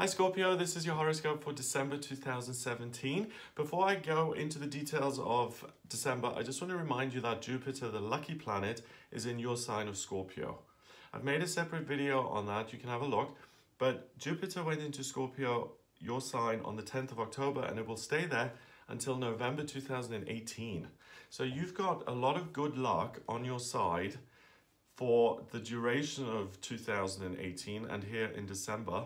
Hi Scorpio, this is your horoscope for December 2017. Before I go into the details of December, I just want to remind you that Jupiter, the lucky planet, is in your sign of Scorpio. I've made a separate video on that, you can have a look, but Jupiter went into Scorpio, your sign, on the 10th of October, and it will stay there until November 2018. So you've got a lot of good luck on your side for the duration of 2018 and here in December.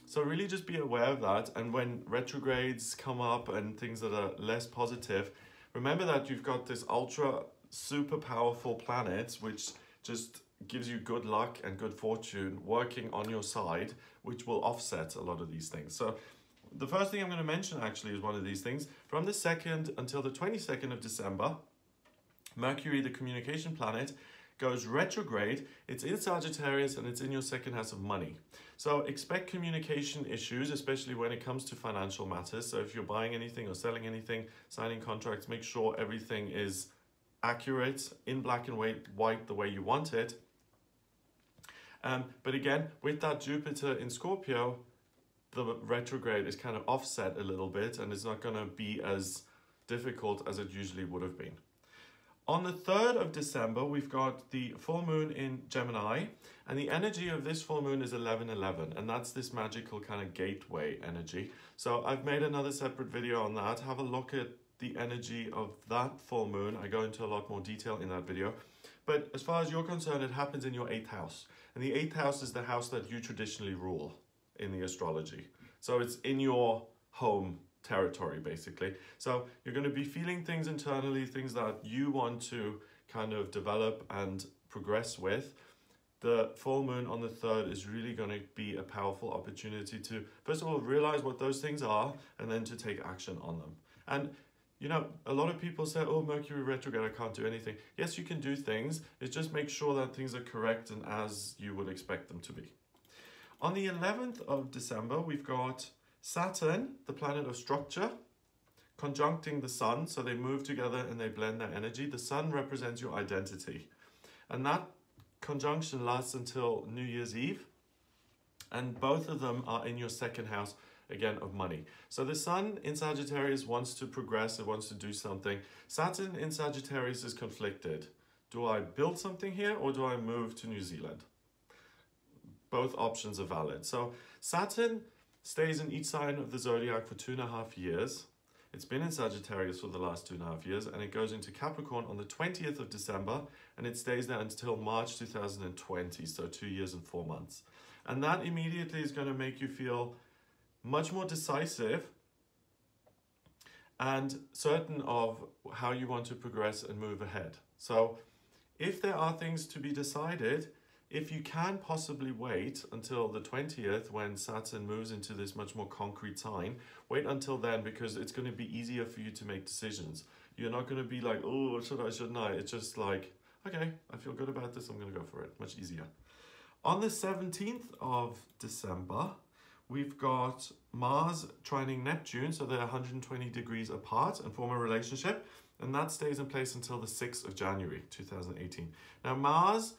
So really just be aware of that, and when retrogrades come up and things that are less positive, remember that you've got this ultra super powerful planet which just gives you good luck and good fortune working on your side, which will offset a lot of these things. So the first thing I'm going to mention actually is one of these things. From the 2nd until the 22nd of December, Mercury, the communication planet, goes retrograde. It's in Sagittarius and it's in your second house of money. So expect communication issues, especially when it comes to financial matters. So if you're buying anything or selling anything, signing contracts, make sure everything is accurate, in black and white, the way you want it. But again, with that Jupiter in Scorpio, the retrograde is kind of offset a little bit and it's not going to be as difficult as it usually would have been. On the 3rd of December, we've got the full moon in Gemini, and the energy of this full moon is 11:11, and that's this magical kind of gateway energy. So I've made another separate video on that. Have a look at the energy of that full moon. I go into a lot more detail in that video. But as far as you're concerned, it happens in your 8th house. And the 8th house is the house that you traditionally rule in the astrology. So it's in your home territory, basically. So you're going to be feeling things internally, things that you want to kind of develop and progress with. The full moon on the 3rd is really going to be a powerful opportunity to, first of all, realize what those things are and then to take action on them. And you know, a lot of people say, oh, Mercury retrograde, I can't do anything. Yes, you can do things. It's just make sure that things are correct and as you would expect them to be. On the 11th of December, we've got Saturn, the planet of structure, conjuncting the Sun, so they move together and they blend their energy. The Sun represents your identity, and that conjunction lasts until New Year's Eve, and both of them are in your second house, again, of money. So the Sun in Sagittarius wants to progress, it wants to do something. Saturn in Sagittarius is conflicted. Do I build something here or do I move to New Zealand? Both options are valid. So Saturn stays in each sign of the zodiac for 2.5 years. It's been in Sagittarius for the last 2.5 years, and it goes into Capricorn on the 20th of December, and it stays there until March 2020, so 2 years and 4 months. And that immediately is going to make you feel much more decisive and certain of how you want to progress and move ahead. So if there are things to be decided, if you can possibly wait until the 20th when Saturn moves into this much more concrete sign, wait until then, because it's going to be easier for you to make decisions. You're not going to be like, oh, should I, shouldn't I? It's just like, okay, I feel good about this, I'm going to go for it. Much easier. On the 17th of December, we've got Mars trining Neptune, so they're 120 degrees apart and form a relationship, and that stays in place until the 6th of January 2018. Now, Mars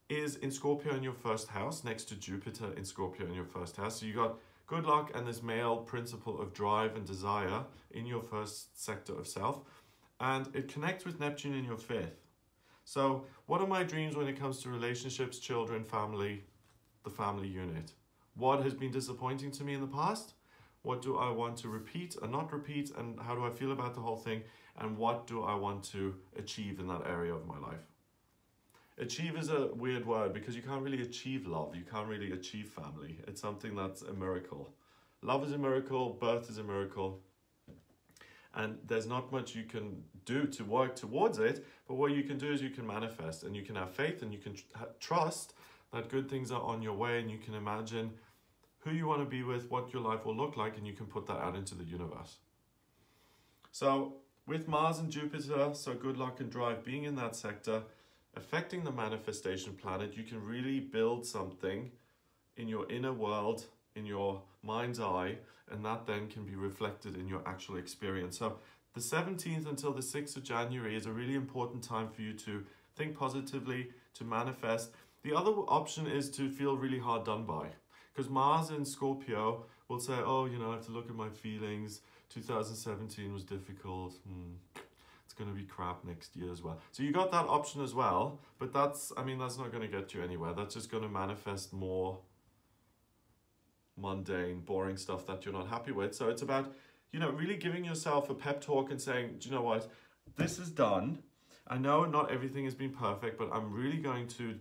is in Scorpio in your first house, next to Jupiter in Scorpio in your first house. So you got good luck and this male principle of drive and desire in your first sector of self. And it connects with Neptune in your 5th. So what are my dreams when it comes to relationships, children, family, the family unit? What has been disappointing to me in the past? What do I want to repeat and not repeat? And how do I feel about the whole thing? And what do I want to achieve in that area of my life? Achieve is a weird word because you can't really achieve love. You can't really achieve family. It's something that's a miracle. Love is a miracle. Birth is a miracle. And there's not much you can do to work towards it. But what you can do is you can manifest and you can have faith and you can trust that good things are on your way, and you can imagine who you want to be with, what your life will look like, and you can put that out into the universe. So with Mars and Jupiter, so good luck and drive being in that sector, affecting the manifestation planet, you can really build something in your inner world, in your mind's eye, and that then can be reflected in your actual experience. So the 17th until the 6th of January is a really important time for you to think positively, to manifest. The other option is to feel really hard done by. Because Mars in Scorpio will say, oh, you know, I have to look at my feelings. 2017 was difficult. It's going to be crap next year as well. So you got that option as well, but that's not going to get you anywhere. That's just going to manifest more mundane, boring stuff that you're not happy with. So it's about, you know, really giving yourself a pep talk and saying, do you know what? This is done. I know not everything has been perfect, but I'm really going to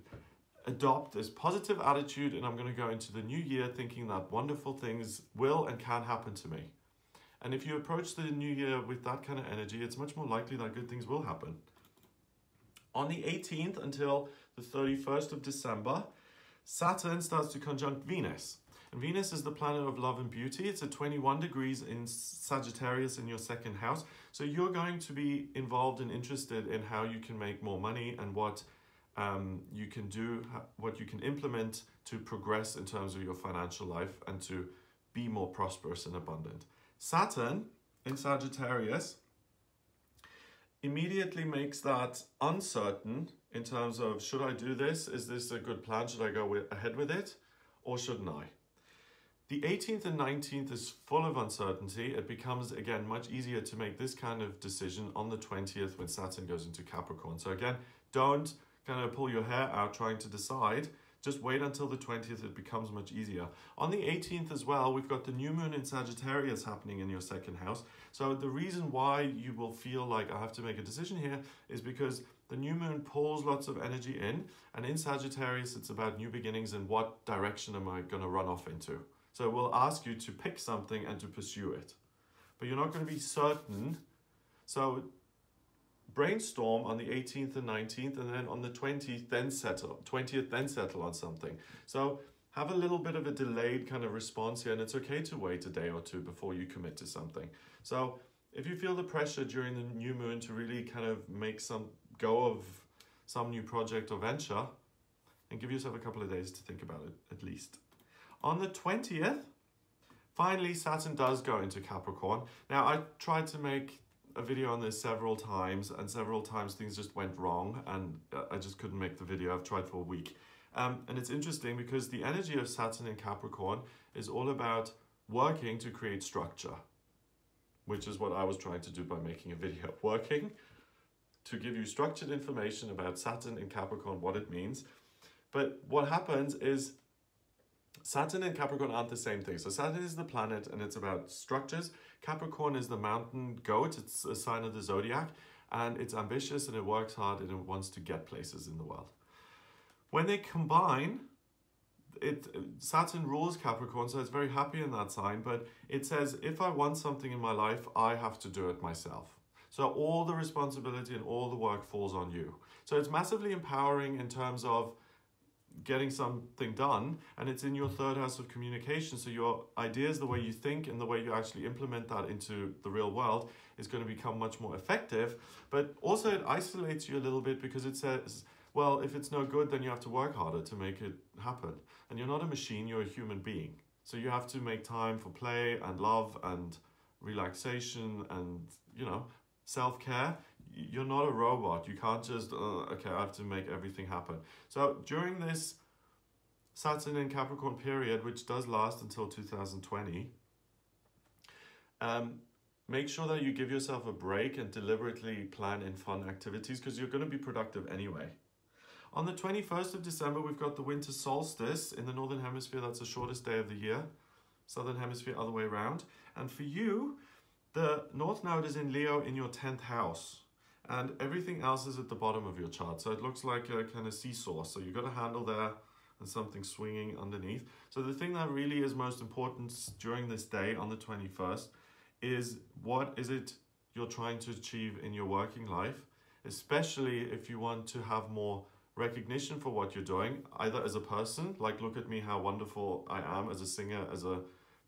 adopt this positive attitude, and I'm going to go into the new year thinking that wonderful things will and can happen to me. And if you approach the new year with that kind of energy, it's much more likely that good things will happen. On the 18th until the 31st of December, Saturn starts to conjunct Venus. And Venus is the planet of love and beauty. It's at 21 degrees in Sagittarius in your second house. So you're going to be involved and interested in how you can make more money and what you can do, what you can implement to progress in terms of your financial life and to be more prosperous and abundant. Saturn in Sagittarius immediately makes that uncertain in terms of, should I do this? Is this a good plan? Should I go ahead with it? Or shouldn't I? The 18th and 19th is full of uncertainty. It becomes, again, much easier to make this kind of decision on the 20th when Saturn goes into Capricorn. So again, don't kind of pull your hair out trying to decide. Just wait until the 20th, it becomes much easier. On the 18th as well, we've got the new moon in Sagittarius happening in your second house. So the reason why you will feel like I have to make a decision here is because the new moon pulls lots of energy in, and in Sagittarius, it's about new beginnings and what direction am I going to run off into. So it will ask you to pick something and to pursue it. But you're not going to be certain. So brainstorm on the 18th and 19th, and then on the 20th then settle on something. So have a little bit of a delayed kind of response here, and it's okay to wait a day or two before you commit to something. So if you feel the pressure during the new moon to really kind of make some go of some new project or venture, and give yourself a couple of days to think about it at least. On the 20th, finally Saturn does go into Capricorn. Now I tried to make a video on this several times, and several times things just went wrong and I just couldn't make the video. I've tried for a week. And it's interesting because the energy of Saturn in Capricorn is all about working to create structure, which is what I was trying to do by making a video. Working to give you structured information about Saturn in Capricorn, what it means. But what happens is Saturn and Capricorn aren't the same thing. So Saturn is the planet and it's about structures. Capricorn is the mountain goat. It's a sign of the zodiac, and it's ambitious and it works hard and it wants to get places in the world. When they combine, Saturn rules Capricorn, so it's very happy in that sign, but it says, if I want something in my life, I have to do it myself. So all the responsibility and all the work falls on you. So it's massively empowering in terms of getting something done, and it's in your third house of communication. So your ideas, the way you think and the way you actually implement that into the real world is going to become much more effective. But also it isolates you a little bit because it says, well, if it's no good, then you have to work harder to make it happen. And you're not a machine, you're a human being. So you have to make time for play and love and relaxation and, you know, self-care. You're not a robot. You can't just, okay, I have to make everything happen. So during this Saturn in Capricorn period, which does last until 2020, make sure that you give yourself a break and deliberately plan in fun activities because you're going to be productive anyway. On the 21st of December, we've got the winter solstice in the Northern Hemisphere. That's the shortest day of the year. Southern Hemisphere, other way around. And for you, the North Node is in Leo in your 10th house. And everything else is at the bottom of your chart. So it looks like a kind of seesaw. So you've got a handle there and something swinging underneath. So the thing that really is most important during this day on the 21st is what is it you're trying to achieve in your working life, especially if you want to have more recognition for what you're doing, either as a person, like look at me how wonderful I am as a singer, as a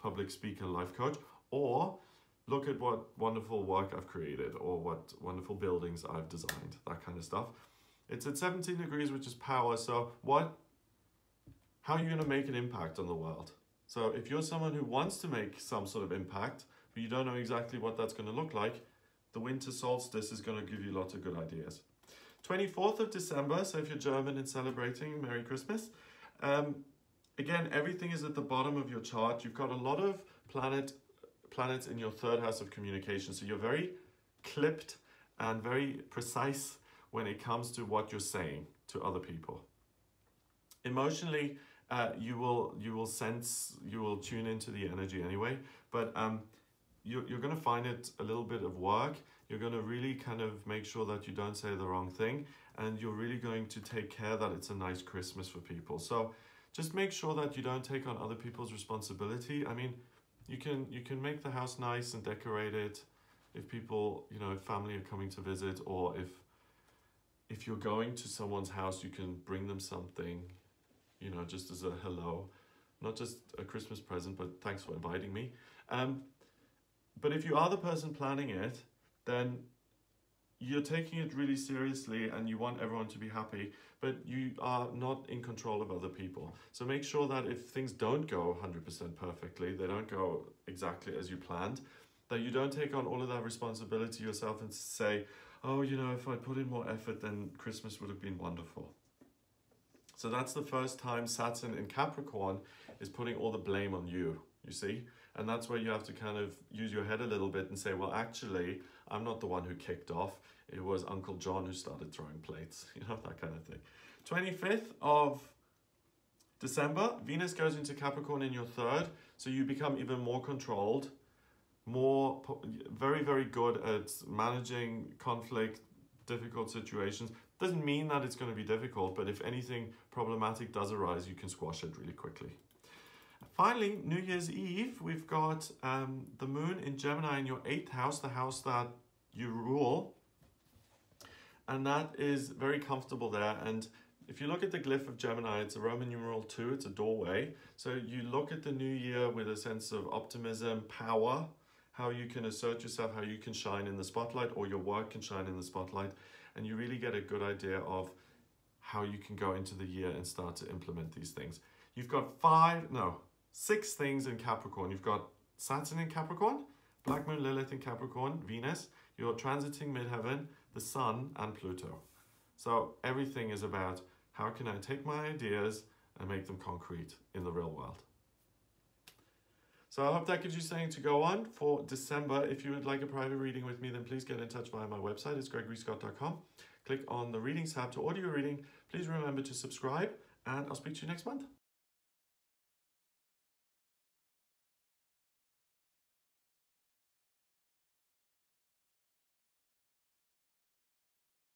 public speaker, life coach, or look at what wonderful work I've created or what wonderful buildings I've designed, that kind of stuff. It's at 17 degrees, which is power. So how are you going to make an impact on the world? So if you're someone who wants to make some sort of impact, but you don't know exactly what that's going to look like, the winter solstice is going to give you lots of good ideas. 24th of December, so if you're German and celebrating, Merry Christmas. Again, everything is at the bottom of your chart. You've got a lot of planets in your third house of communication. So you're very clipped and very precise when it comes to what you're saying to other people. Emotionally, you will sense, you will tune into the energy anyway, but you're going to find it a little bit of work. You're going to really kind of make sure that you don't say the wrong thing, and you're really going to take care that it's a nice Christmas for people. So just make sure that you don't take on other people's responsibility. I mean, you can make the house nice and decorate it if people, you know, if family are coming to visit, or if you're going to someone's house, you can bring them something, you know, just as a hello, not just a Christmas present, but thanks for inviting me. But if you are the person planning it, then you're taking it really seriously and you want everyone to be happy, but you are not in control of other people. So make sure that if things don't go 100% perfectly, they don't go exactly as you planned, that you don't take on all of that responsibility yourself and say, oh, you know, if I put in more effort, then Christmas would have been wonderful. So that's the first time Saturn in Capricorn is putting all the blame on you, you see? And that's where you have to kind of use your head a little bit and say, well, actually, I'm not the one who kicked off. It was Uncle John who started throwing plates, you know, that kind of thing. 25th of December, Venus goes into Capricorn in your third, so you become even more controlled, very, very good at managing conflict, difficult situations. Doesn't mean that it's going to be difficult, but if anything problematic does arise, you can squash it really quickly. Finally, New Year's Eve, we've got the moon in Gemini in your 8th house, the house that you rule. And that is very comfortable there. And if you look at the glyph of Gemini, it's a Roman numeral 2, it's a doorway. So you look at the new year with a sense of optimism, power, how you can assert yourself, how you can shine in the spotlight, or your work can shine in the spotlight. And you really get a good idea of how you can go into the year and start to implement these things. You've got 6 things in Capricorn. You've got Saturn in Capricorn, Black Moon, Lilith in Capricorn, Venus, you're transiting midheaven, the Sun, and Pluto. So everything is about how can I take my ideas and make them concrete in the real world. So I hope that gives you something to go on for December. If you would like a private reading with me, then please get in touch via my website. It's gregoryscott.com. Click on the readings tab to order your reading. Please remember to subscribe, and I'll speak to you next month.